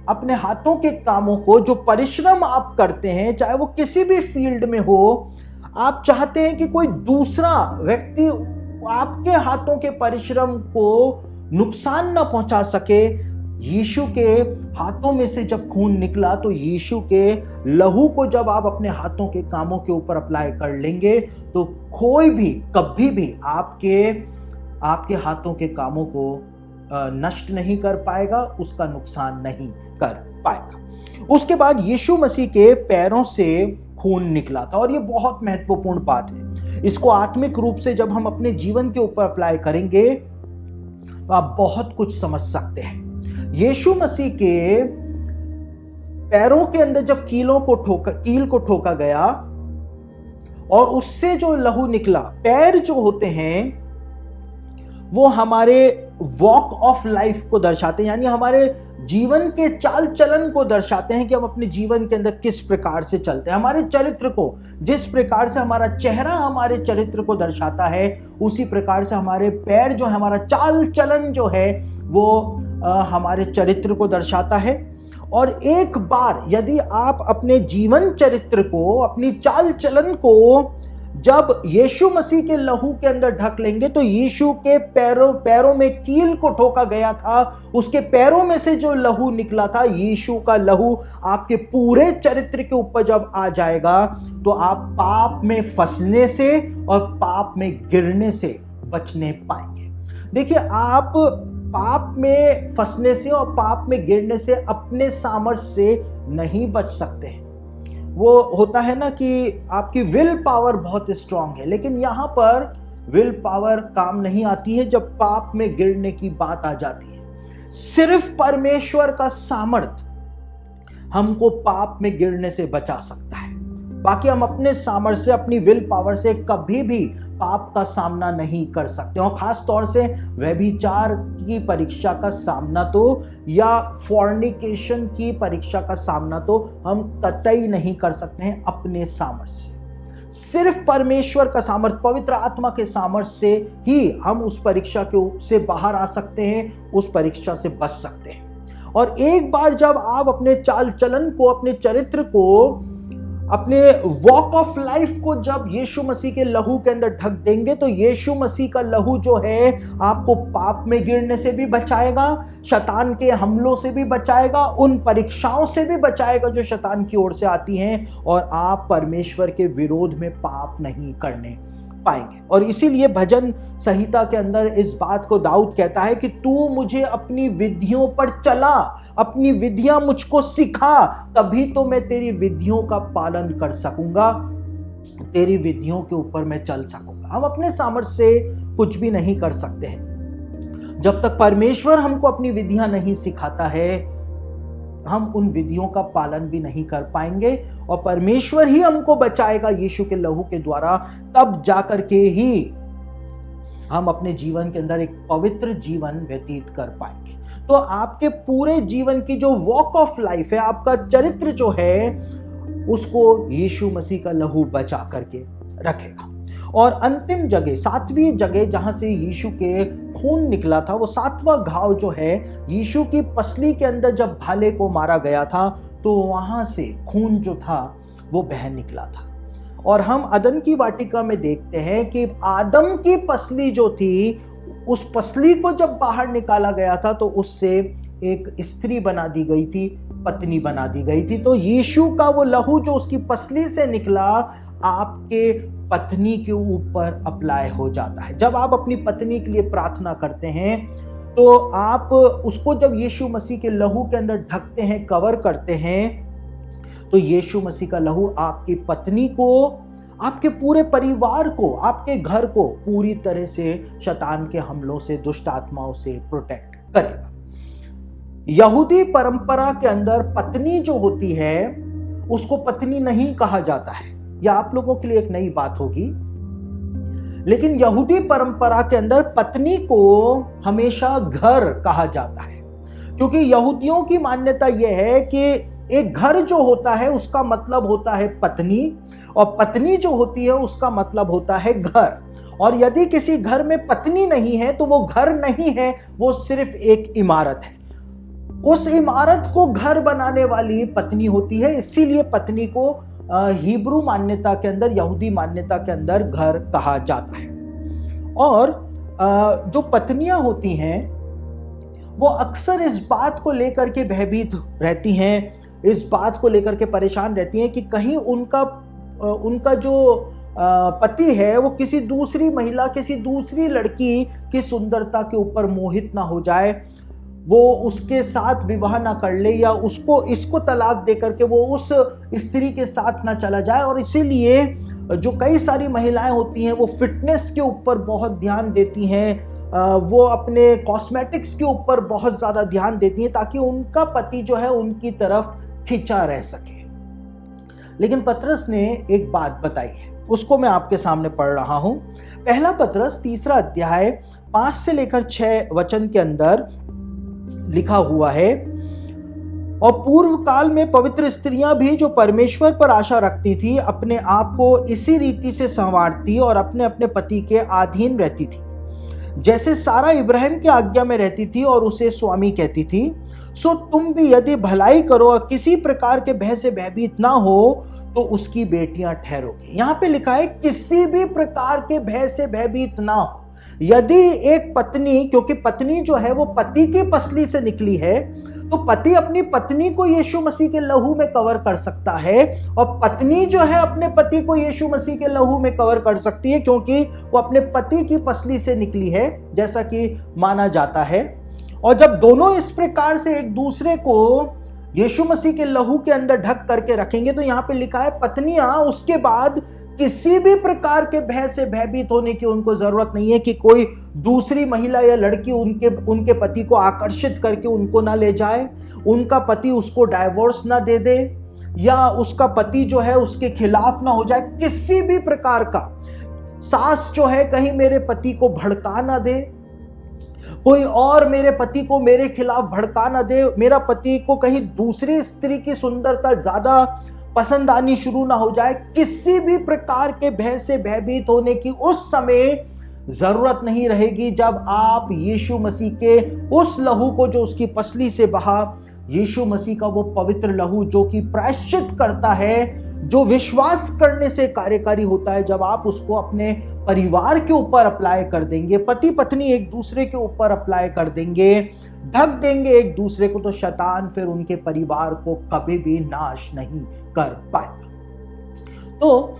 अपने हाथों के कामों को, जो परिश्रम आप करते हैं, चाहे वो किसी भी फील्ड में हो, आप चाहते हैं कि कोई दूसरा व्यक्ति आपके हाथों के परिश्रम को नुकसान ना पहुंचा सके। यीशु के हाथों में से जब खून निकला तो यीशु के लहू को जब आप अपने हाथों के कामों के ऊपर अप्लाई कर लेंगे तो कोई भी कभी भी आपके हाथों के कामों को नष्ट नहीं कर पाएगा, उसका नुकसान नहीं कर पाएगा। उसके बाद यीशु मसीह के पैरों से खून निकला था, और ये बहुत महत्वपूर्ण बात है। इसको आत्मिक रूप से जब हम अपने जीवन के ऊपर अप्लाई करेंगे तो आप बहुत कुछ समझ सकते हैं। यीशु मसीह के पैरों के अंदर जब कील को ठोका गया और उससे जो लहू निकला, पैर जो होते हैं वो हमारे वॉक ऑफ लाइफ को दर्शाते हैं, यानी हमारे जीवन के चाल चलन को दर्शाते हैं कि हम अपने जीवन के अंदर किस प्रकार से चलते हैं। हमारे चरित्र को, जिस प्रकार से हमारा चेहरा हमारे चरित्र को दर्शाता है, उसी प्रकार से हमारे पैर जो है, हमारा चाल चलन जो है वो हमारे चरित्र को दर्शाता है। और एक बार यदि आप अपने जीवन चरित्र को, अपनी चाल चलन को जब यीशु मसीह के लहू के अंदर ढक लेंगे, तो यीशु के पैरों में कील को ठोका गया था, उसके पैरों में से जो लहू निकला था, यीशु का लहू आपके पूरे चरित्र के ऊपर जब आ जाएगा तो आप पाप में फंसने से और पाप में गिरने से बचने पाएंगे। देखिए, आप पाप में फंसने से और पाप में गिरने से अपने सामर्थ्य से नहीं बच सकते हैं। वो होता है ना कि आपकी विल पावर बहुत स्ट्रांग है, लेकिन यहां पर विल पावर काम नहीं आती है जब पाप में गिरने की बात आ जाती है। सिर्फ परमेश्वर का सामर्थ्य हमको पाप में गिरने से बचा सकता है। बाकी हम अपने सामर्थ्य से, अपनी विल पावर से कभी भी पाप का सामना नहीं कर सकते। और खास तौर से व्यभिचार की परीक्षा का सामना तो, या फॉर्निकेशन की परीक्षा का सामना तो हम कतई नहीं कर सकते हैं अपने सामर्थ्य से। सिर्फ परमेश्वर का सामर्थ्य, पवित्र आत्मा के सामर्थ्य से ही हम उस परीक्षा से बाहर आ सकते हैं, उस परीक्षा से बच सकते हैं। और एक बार जब आप अपने चाल चलन को, अपने चरित्र को, अपने वॉक ऑफ लाइफ को जब यीशु मसीह के लहू के अंदर ढक देंगे, तो यीशु मसीह का लहू जो है आपको पाप में गिरने से भी बचाएगा, शैतान के हमलों से भी बचाएगा, उन परीक्षाओं से भी बचाएगा जो शैतान की ओर से आती हैं, और आप परमेश्वर के विरोध में पाप नहीं करने पाएंगे। और इसीलिए भजन संहिता के अंदर इस बात को दाऊद कहता है कि तू मुझे अपनी विधियों पर चला, अपनी विधियां मुझको सिखा, तभी तो मैं तेरी विधियों का पालन कर सकूंगा, तेरी विधियों के ऊपर मैं चल सकूंगा। हम अपने सामर्थ्य से कुछ भी नहीं कर सकते हैं। जब तक परमेश्वर हमको अपनी विधियां नहीं सिखाता है, हम उन विधियों का पालन भी नहीं कर पाएंगे, और परमेश्वर ही हमको बचाएगा यीशु के लहू के द्वारा। तब जाकर के ही हम अपने जीवन के अंदर एक पवित्र जीवन व्यतीत कर पाएंगे। तो आपके पूरे जीवन की जो वॉक ऑफ लाइफ है, आपका चरित्र जो है, उसको यीशु मसीह का लहू बचा करके रखेगा। और अंतिम जगह, 7वीं जगह जहां से यीशु के खून निकला था, वो 7वां घाव जो है, यीशु की पसली के अंदर जब भाले को मारा गया था, तो वहां से खून जो था वो बह निकला था। और हम अदन की वाटिका में देखते हैं कि आदम की पसली जो थी, उस पसली को जब बाहर निकाला गया था तो उससे एक स्त्री बना दी गई थी, पत्नी बना दी गई थी। तो यीशु का वो लहू जो उसकी पसली से निकला, आपके पत्नी के ऊपर अप्लाई हो जाता है। जब आप अपनी पत्नी के लिए प्रार्थना करते हैं, तो आप उसको जब यीशु मसीह के लहू के अंदर ढकते हैं, कवर करते हैं, तो यीशु मसीह का लहू आपकी पत्नी को, आपके पूरे परिवार को, आपके घर को पूरी तरह से शैतान के हमलों से, दुष्ट आत्माओं से प्रोटेक्ट करेगा। यहूदी परंपरा के अंदर पत्नी जो होती है, उसको पत्नी नहीं कहा जाता है। यह आप लोगों के लिए एक नई बात होगी, लेकिन यहूदी परंपरा के अंदर पत्नी को हमेशा घर कहा जाता है, क्योंकि यहूदियों की मान्यता यह है कि एक घर जो होता है उसका मतलब होता है पत्नी, और पत्नी जो होती है उसका मतलब होता है घर। और यदि किसी घर में पत्नी नहीं है तो वो घर नहीं है, वो सिर्फ एक इमारत है। उस इमारत को घर बनाने वाली पत्नी होती है। इसीलिए पत्नी को हिब्रू मान्यता के अंदर, यहूदी मान्यता के अंदर घर कहा जाता है। और जो पत्नियां होती हैं वो अक्सर इस बात को लेकर के भयभीत रहती हैं, इस बात को लेकर के परेशान रहती हैं कि कहीं उनका जो पति है वो किसी दूसरी महिला, किसी दूसरी लड़की की सुंदरता के ऊपर मोहित ना हो जाए, वो उसके साथ विवाह ना कर ले, या इसको तलाक दे करके वो उस स्त्री के साथ ना चला जाए। और इसीलिए जो कई सारी महिलाएं होती हैं वो फिटनेस के ऊपर बहुत ध्यान देती हैं, वो अपने कॉस्मेटिक्स के ऊपर बहुत ज़्यादा ध्यान देती हैं ताकि उनका पति जो है उनकी तरफ खिंचा रह सके। लेकिन पतरस ने एक बात बताई है, उसको मैं आपके सामने पढ़ रहा हूं। पहला पतरस 3 अध्याय 5 से लेकर 6 वचन के अंदर लिखा हुआ है, और पूर्व काल में पवित्र स्त्रियां भी जो परमेश्वर पर आशा रखती थी अपने आप को इसी रीति से संवारती और अपने अपने पति के अधीन रहती थी, जैसे सारा इब्राहिम की आज्ञा में रहती थी और उसे स्वामी कहती थी। सो तुम भी यदि भलाई करो और किसी प्रकार के भय से भयभीत ना हो तो उसकी बेटियां ठहरोगी। यहां पे लिखा है किसी भी प्रकार के भय से भयभीत ना हो। यदि एक पत्नी, क्योंकि पत्नी जो है वो पति की पसली से निकली है, तो पति अपनी पत्नी को यीशु मसीह के लहू में कवर कर सकता है, और पत्नी जो है अपने पति को यीशु मसीह के लहू में कवर कर सकती है, क्योंकि वो अपने पति की पसली से निकली है, जैसा कि माना जाता है। और जब दोनों इस प्रकार से एक दूसरे को यीशु मसीह के लहू के अंदर ढक करके रखेंगे, तो यहां पे लिखा है पत्नियां उसके बाद किसी भी प्रकार के भय से भयभीत होने की उनको जरूरत नहीं है कि कोई दूसरी महिला या लड़की उनके पति को आकर्षित करके उनको ना ले जाए, उनका पति उसको डाइवोर्स ना दे दे, या उसका पति जो है उसके खिलाफ ना हो जाए। किसी भी प्रकार का सास जो है कहीं मेरे पति को भड़का ना दे, कोई और मेरे पति को मेरे खिलाफ भड़का ना दे, मेरा पति को कहीं दूसरी स्त्री की सुंदरता ज्यादा पसंद आनी शुरू ना हो जाए। किसी भी प्रकार के भय से भयभीत होने की उस समय जरूरत नहीं रहेगी जब आप यीशु मसीह के उस लहू को जो उसकी पसली से बहा, यीशु मसीह का वो पवित्र लहू जो कि प्रायश्चित करता है, जो विश्वास करने से कार्यकारी होता है, जब आप उसको अपने परिवार के ऊपर अप्लाई कर देंगे, पति पत्नी एक दूसरे के ऊपर अप्लाई कर देंगे, ढक देंगे एक दूसरे को, तो शैतान फिर उनके परिवार को कभी भी नाश नहीं कर पाएगा। तो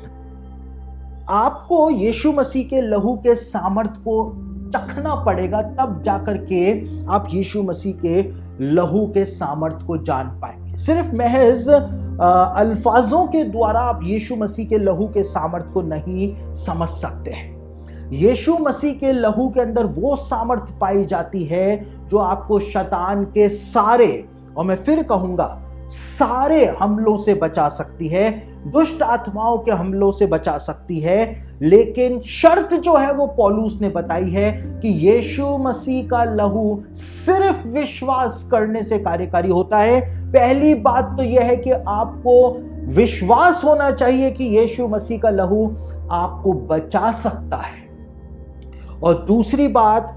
आपको यीशु मसीह के लहू के सामर्थ्य को चखना पड़ेगा, तब जाकर के आप यीशु मसीह के लहू के सामर्थ्य को जान पाएंगे। सिर्फ महज अल्फाजों के द्वारा आप यीशु मसीह के लहू के सामर्थ्य को नहीं समझ सकते हैं। यीशु मसीह के लहू के अंदर वो सामर्थ्य पाई जाती है जो आपको शैतान के सारे, और मैं फिर कहूंगा सारे हमलों से बचा सकती है, दुष्ट आत्माओं के हमलों से बचा सकती है। लेकिन शर्त जो है वो पौलुस ने बताई है कि यीशु मसीह का लहू सिर्फ विश्वास करने से कार्यकारी होता है। पहली बात तो यह है कि आपको विश्वास होना चाहिए कि यीशु मसीह का लहू आपको बचा सकता है, और दूसरी बात,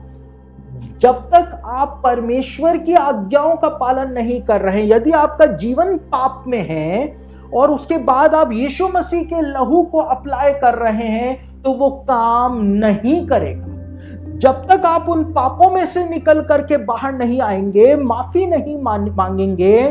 जब तक आप परमेश्वर की आज्ञाओं का पालन नहीं कर रहे हैं, यदि आपका जीवन पाप में है और उसके बाद आप यीशु मसीह के लहू को अप्लाई कर रहे हैं, तो वो काम नहीं करेगा। जब तक आप उन पापों में से निकल करके बाहर नहीं आएंगे, माफी नहीं मांगेंगे,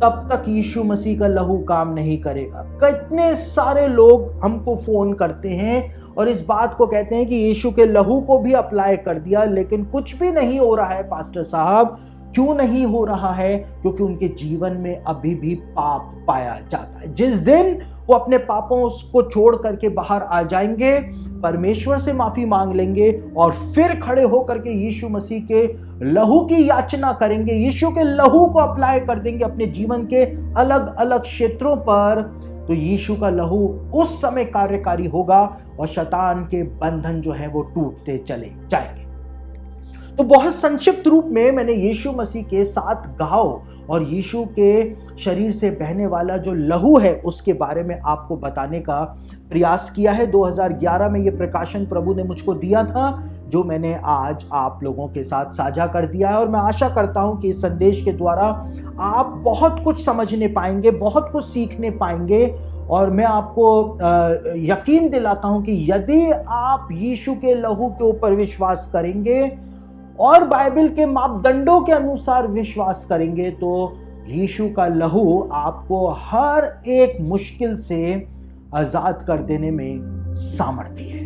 तब तक यीशु मसीह का लहू काम नहीं करेगा। कितने सारे लोग हमको फोन करते हैं और इस बात को कहते हैं कि यीशु के लहू को भी अप्लाई कर दिया, लेकिन कुछ भी नहीं हो रहा है पास्टर साहब। क्यों नहीं हो रहा है? क्योंकि उनके जीवन में अभी भी पाप पाया जाता है। जिस दिन वो अपने पापों को छोड़ करके बाहर आ जाएंगे, परमेश्वर से माफी मांग लेंगे और फिर खड़े होकर के यीशु मसीह के लहू की याचना करेंगे, यीशु के लहू को अप्लाई कर देंगे अपने जीवन के अलग अलग क्षेत्रों पर, तो यीशु का लहू उस समय कार्यकारी होगा और शैतान के बंधन जो है वो टूटते चले जाएंगे। तो बहुत संक्षिप्त रूप में मैंने यीशु मसीह के 7 घाव और यीशु के शरीर से बहने वाला जो लहू है उसके बारे में आपको बताने का प्रयास किया है। 2011 में ये प्रकाशन प्रभु ने मुझको दिया था, जो मैंने आज आप लोगों के साथ साझा कर दिया है, और मैं आशा करता हूं कि इस संदेश के द्वारा आप बहुत कुछ समझने पाएंगे, बहुत कुछ सीखने पाएंगे। और मैं आपको यकीन दिलाता हूं कि यदि आप यीशु के लहू के ऊपर विश्वास करेंगे और बाइबल के मापदंडों के अनुसार विश्वास करेंगे, तो यीशु का लहू आपको हर एक मुश्किल से आजाद कर देने में सामर्थ्य है।